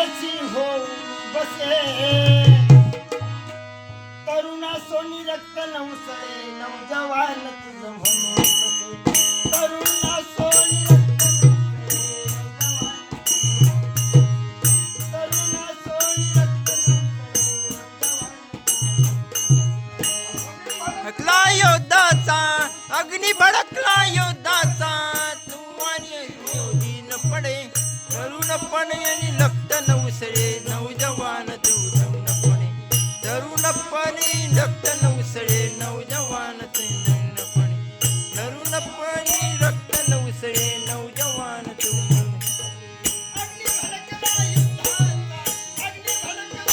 वयाची हो बसे तरुणा सोनी रक्त नवसळे नवजवान तुझं म्हणून बसे तरुणा सोनी रक्त तरुणा सोनी रक्त भडकला योद्धाचा अग्नी भडकला योद्धाचा तू आणि योधी न पडे तरुणपणे आणि लक्त नवसळे नवजवान तरुणपणे तरुणपणे रक्त नवसळे नवजवान तरुणपणे तरुणपणे रक्त नवसळे नवजवान अग्नी भडकला युद्धाचा अग्नी भडकला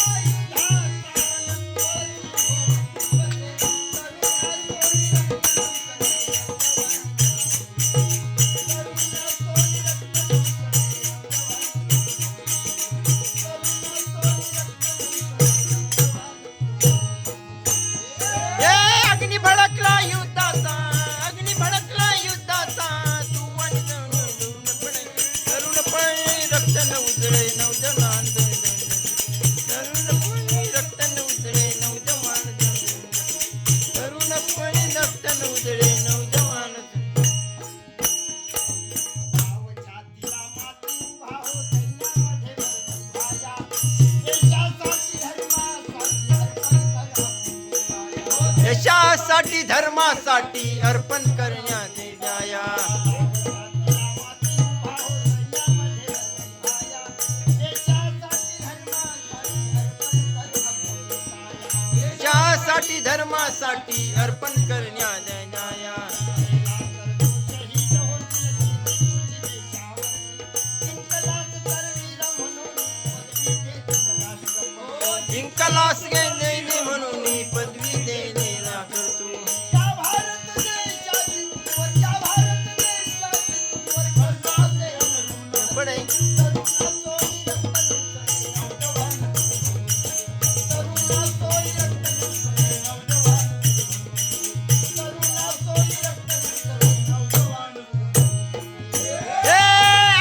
अग्नी भडकला युद्धाचा अग्नी भडकला युद्धाचा तू आणि तरुणपणे रक्त नवजळे नवजवान तरुणपणे रक्त नवजळे नवजवान तरुणपणे रक्त नवजळे नवजवान छातीला माती उभा हो सैन्यामध्ये भरभाया देशासाठी यशासाठी धर्मासाठी अर्पण करण्यात जाया यशासाठी धर्मासाठी अर्पण करण्यात जाया जिंकलास गेले म्हणून पदवी देण्याला करतो पडे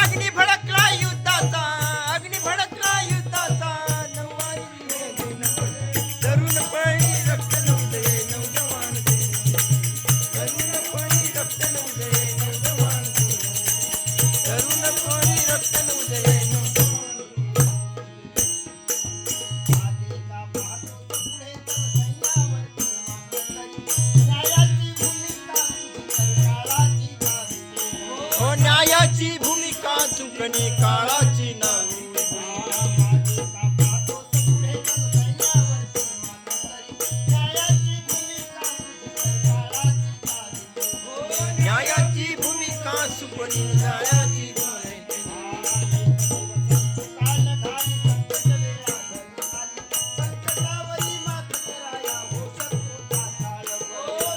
अग्नी भडकला युद्धाचा अग्नी भडकला युद्धाचा तरुणपणी रक्त नवजळे नवजवान तरुणपणी रक्त नवजळे नवजवान तरुणपणी रक्त नवजळे हो न्यायाची भूमिका चुकणे काळाची नाही न्यायाची भूमिका चुकणे न्यायाची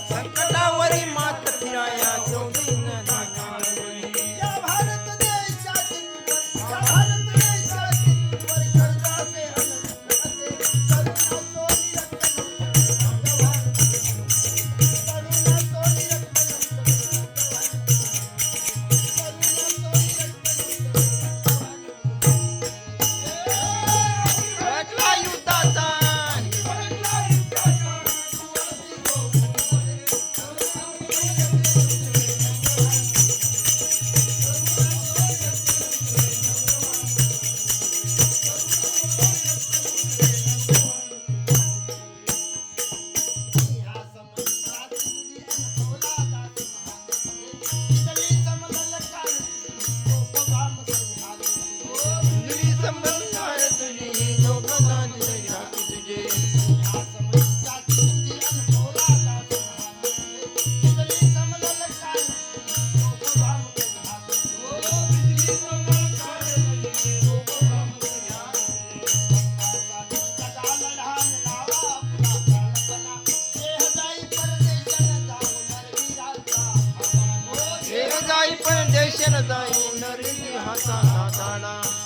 संकटावरी मात फिराया जाई पण देशन जाई नरली हाता दाडा